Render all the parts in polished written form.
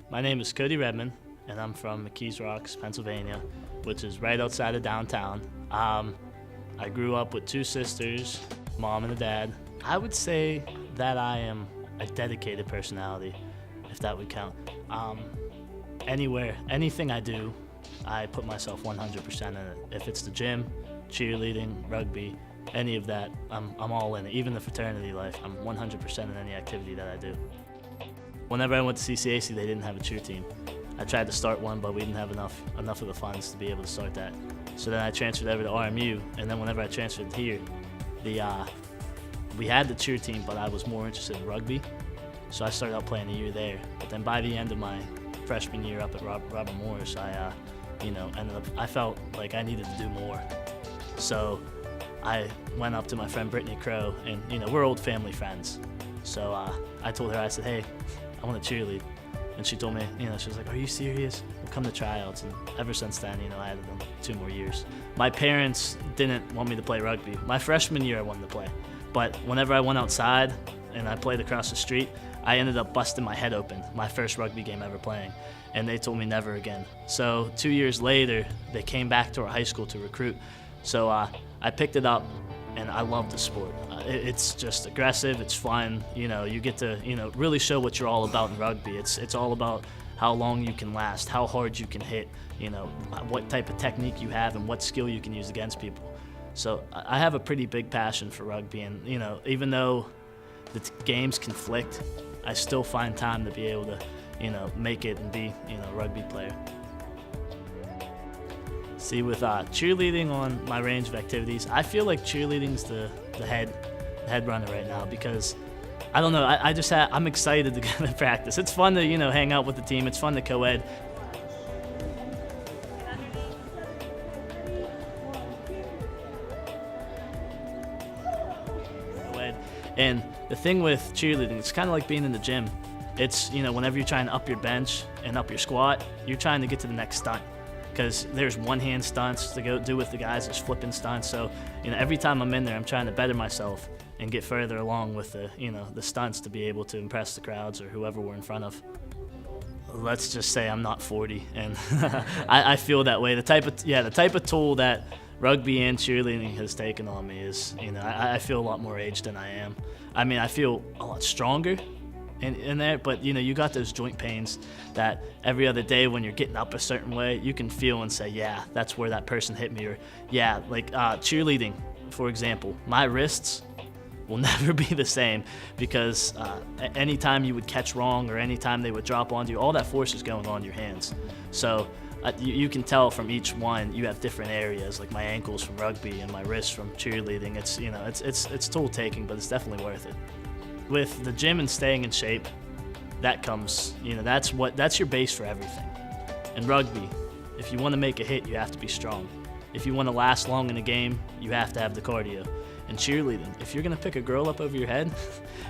My name is Cody Redmond, and I'm from McKees Rocks, Pennsylvania, which is right outside of downtown. I grew up with two sisters, mom and a dad. I would say that I am a dedicated personality, if that would count. Anything I do, I put myself 100% in it. If it's the gym, cheerleading, rugby, any of that, I'm all in it. Even the fraternity life, I'm 100% in any activity that I do. Whenever I went to CCAC, they didn't have a cheer team. I tried to start one, but we didn't have enough of the funds to be able to start that. So then I transferred over to RMU, and then whenever I transferred here, we had the cheer team, but I was more interested in rugby. So I started out playing a year there. But then by the end of my freshman year up at Robert Morris, I felt like I needed to do more. So I went up to my friend Brittany Crow, and we're old family friends. So I told her, I said, hey, I want to cheerlead. And she told me, she was like, are you serious? We'll come to tryouts. And ever since then, I had them 2 more years. My parents didn't want me to play rugby. My freshman year, I wanted to play. But whenever I went outside and I played across the street, I ended up busting my head open, my first rugby game ever playing. And they told me never again. So 2 years later, they came back to our high school to recruit. So I picked it up, and I love the sport. It's just aggressive, it's fun, you get to, really show what you're all about in rugby. It's all about how long you can last, how hard you can hit, what type of technique you have and what skill you can use against people. So I have a pretty big passion for rugby, and, even though the games conflict, I still find time to be able to, make it and be, a rugby player. See, with cheerleading on my range of activities, I feel like cheerleading's the head runner right now, because I don't know, I'm excited to go to practice. It's fun to, hang out with the team. It's fun to co-ed. And the thing with cheerleading, it's kind of like being in the gym. It's, whenever you're trying to up your bench and up your squat, you're trying to get to the next stunt. Because there's one-hand stunts to go do with the guys, there's flipping stunts. So, every time I'm in there, I'm trying to better myself and get further along with the, the stunts to be able to impress the crowds or whoever we're in front of. Let's just say I'm not 40, and I feel that way. The type of toll that rugby and cheerleading has taken on me is, I feel a lot more aged than I am. I mean, I feel a lot stronger in there, but you got those joint pains that every other day when you're getting up a certain way, you can feel and say, yeah, that's where that person hit me. Or yeah, like cheerleading, for example, my wrists will never be the same, because anytime you would catch wrong or anytime they would drop onto you, all that force is going on your hands. So you can tell from each one, you have different areas, like my ankles from rugby and my wrists from cheerleading. It's it's toll taking, but it's definitely worth it. With the gym and staying in shape, that comes, that's your base for everything. In rugby, if you want to make a hit, you have to be strong. If you want to last long in a game, you have to have the cardio. In cheerleading, if you're going to pick a girl up over your head,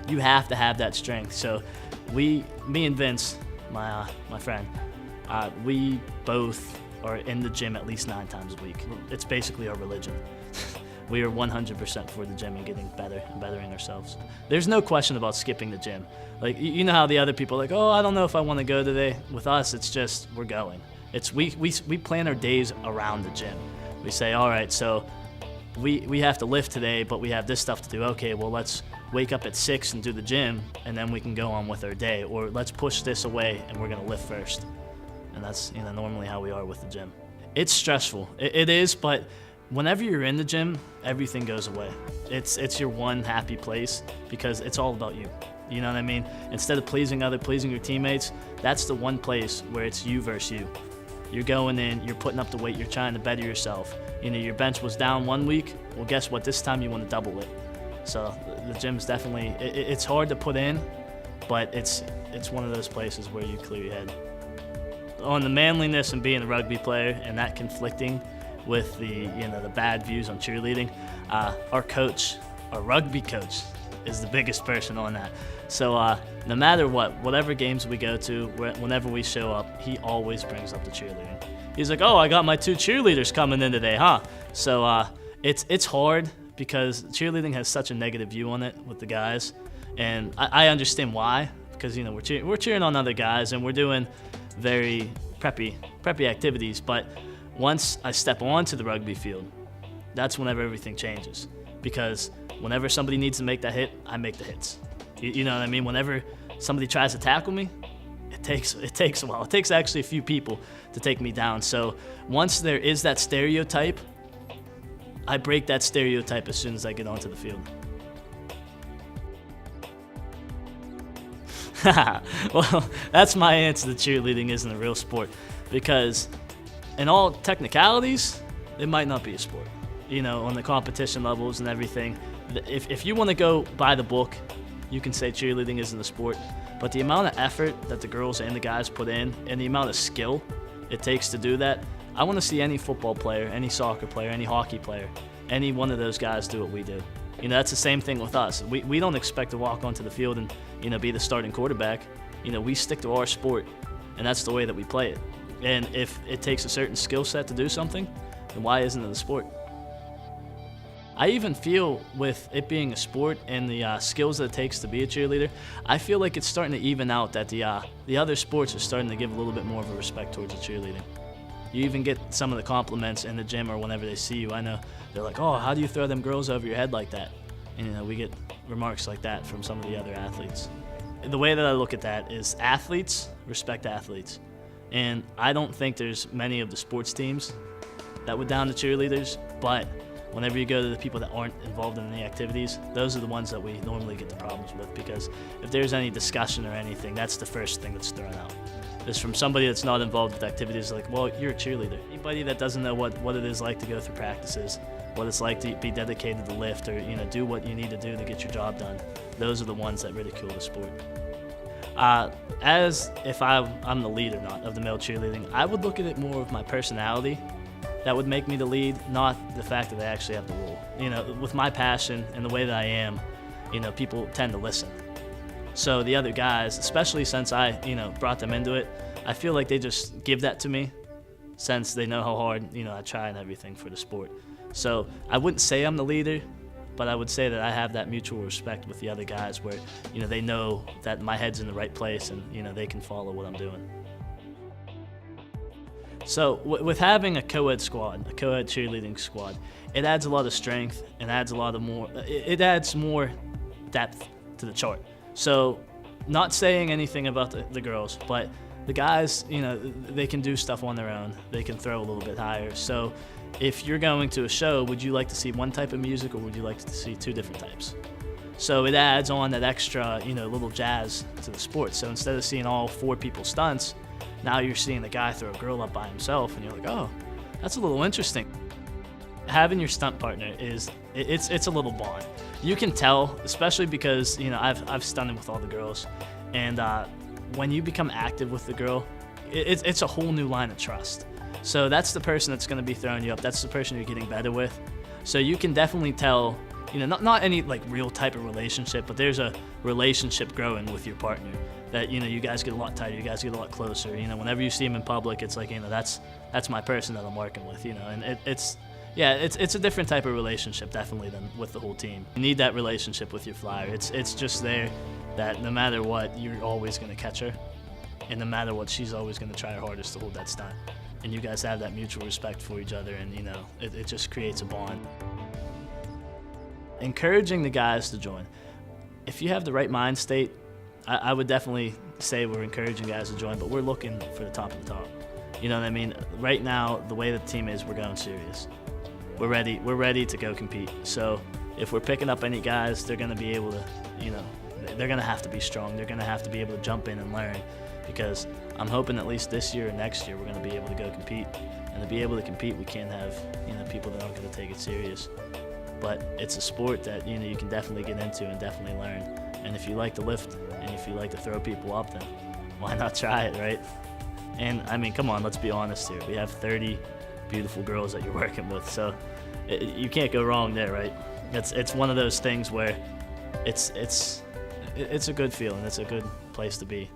you have to have that strength. So me and Vince, my friend, we both are in the gym at least 9 times a week. It's basically our religion. We are 100% for the gym and getting better and bettering ourselves. There's no question about skipping the gym. Like, you know how the other people are like, oh, I don't know if I want to go today. With us, it's just, we're going. We plan our days around the gym. We say, all right, so we have to lift today, but we have this stuff to do. Okay, well, let's wake up at 6 and do the gym, and then we can go on with our day. Or let's push this away, and we're going to lift first. And that's, normally how we are with the gym. It's stressful. It is, but whenever you're in the gym, everything goes away. It's your one happy place, because it's all about you. You know what I mean? Instead of pleasing your teammates, that's the one place where it's you versus you. You're going in, you're putting up the weight, you're trying to better yourself. Your bench was down 1 week, well, guess what? This time you want to double it. So the gym's definitely, it's hard to put in, but it's one of those places where you clear your head. On the manliness and being a rugby player and that conflicting with the bad views on cheerleading, our coach, our rugby coach, is the biggest person on that. So no matter whatever games we go to, whenever we show up, he always brings up the cheerleading. He's like, oh, I got my 2 cheerleaders coming in today, huh? So it's hard, because cheerleading has such a negative view on it with the guys, and I understand why because we're cheering on other guys and we're doing very preppy activities. But once I step onto the rugby field, that's whenever everything changes, because whenever somebody needs to make that hit, I make the hits. You know what I mean? Whenever somebody tries to tackle me, it takes a while. It takes actually a few people to take me down. So once there is that stereotype, I break that stereotype as soon as I get onto the field. Well, that's my answer to cheerleading isn't a real sport, because in all technicalities, it might not be a sport. On the competition levels and everything, if you want to go by the book, you can say cheerleading isn't a sport. But the amount of effort that the girls and the guys put in, and the amount of skill it takes to do that, I want to see any football player, any soccer player, any hockey player, any one of those guys do what we do. That's the same thing with us. We don't expect to walk onto the field and be the starting quarterback. We stick to our sport, and that's the way that we play it. And if it takes a certain skill set to do something, then why isn't it a sport? I even feel with it being a sport and the skills that it takes to be a cheerleader, I feel like it's starting to even out, that the other sports are starting to give a little bit more of a respect towards the cheerleading. You even get some of the compliments in the gym or whenever they see you. I know they're like, "Oh, how do you throw them girls over your head like that?" And we get remarks like that from some of the other athletes. The way that I look at that is athletes respect athletes. And I don't think there's many of the sports teams that would down the cheerleaders, but whenever you go to the people that aren't involved in the activities, those are the ones that we normally get the problems with, because if there's any discussion or anything, that's the first thing that's thrown out. Is from somebody that's not involved with activities, like, "Well, you're a cheerleader." Anybody that doesn't know what it is like to go through practices, what it's like to be dedicated to lift, or do what you need to do to get your job done, those are the ones that ridicule the sport. As if I'm the lead or not of the male cheerleading, I would look at it more of my personality that would make me the lead, not the fact that I actually have the role. With my passion and the way that I am, people tend to listen. So the other guys, especially since I, brought them into it, I feel like they just give that to me, since they know how hard, I try and everything for the sport. So I wouldn't say I'm the leader, but I would say that I have that mutual respect with the other guys where, they know that my head's in the right place and, they can follow what I'm doing. So with having a co-ed squad, a co-ed cheerleading squad, it adds a lot of strength and adds it adds more depth to the chart. So not saying anything about the girls, but the guys, they can do stuff on their own. They can throw a little bit higher. So if you're going to a show, would you like to see one type of music, or would you like to see two different types? So it adds on that extra, little jazz to the sport. So instead of seeing all 4 people stunts, now you're seeing the guy throw a girl up by himself, and you're like, "Oh, that's a little interesting." Having your stunt partner it's a little bond. You can tell, especially because I've stunted with all the girls, and when you become active with the girl, it's a whole new line of trust. So that's the person that's going to be throwing you up. That's the person you're getting better with. So you can definitely tell, not any like real type of relationship, but there's a relationship growing with your partner that, you guys get a lot tighter, you guys get a lot closer. Whenever you see them in public, it's like, that's my person that I'm working with, and it's a different type of relationship definitely than with the whole team. You need that relationship with your flyer. It's just there that no matter what, you're always going to catch her, and no matter what, she's always going to try her hardest to hold that stunt. And you guys have that mutual respect for each other, and it just creates a bond. Encouraging the guys to join. If you have the right mind state, I would definitely say we're encouraging guys to join, but we're looking for the top of the top. You know what I mean? Right now, the way the team is, we're going serious. We're ready to go compete. So if we're picking up any guys, they're going to be able to, they're going to have to be strong. They're going to have to be able to jump in and learn, because I'm hoping at least this year or next year we're going to be able to go compete. And to be able to compete, we can't have, people that aren't going to take it serious. But it's a sport that, you can definitely get into and definitely learn. And if you like to lift and if you like to throw people up, then why not try it, right? And I mean, come on, let's be honest here. We have 30 beautiful girls that you're working with, so you can't go wrong there, right? It's one of those things where it's a good feeling. It's a good place to be.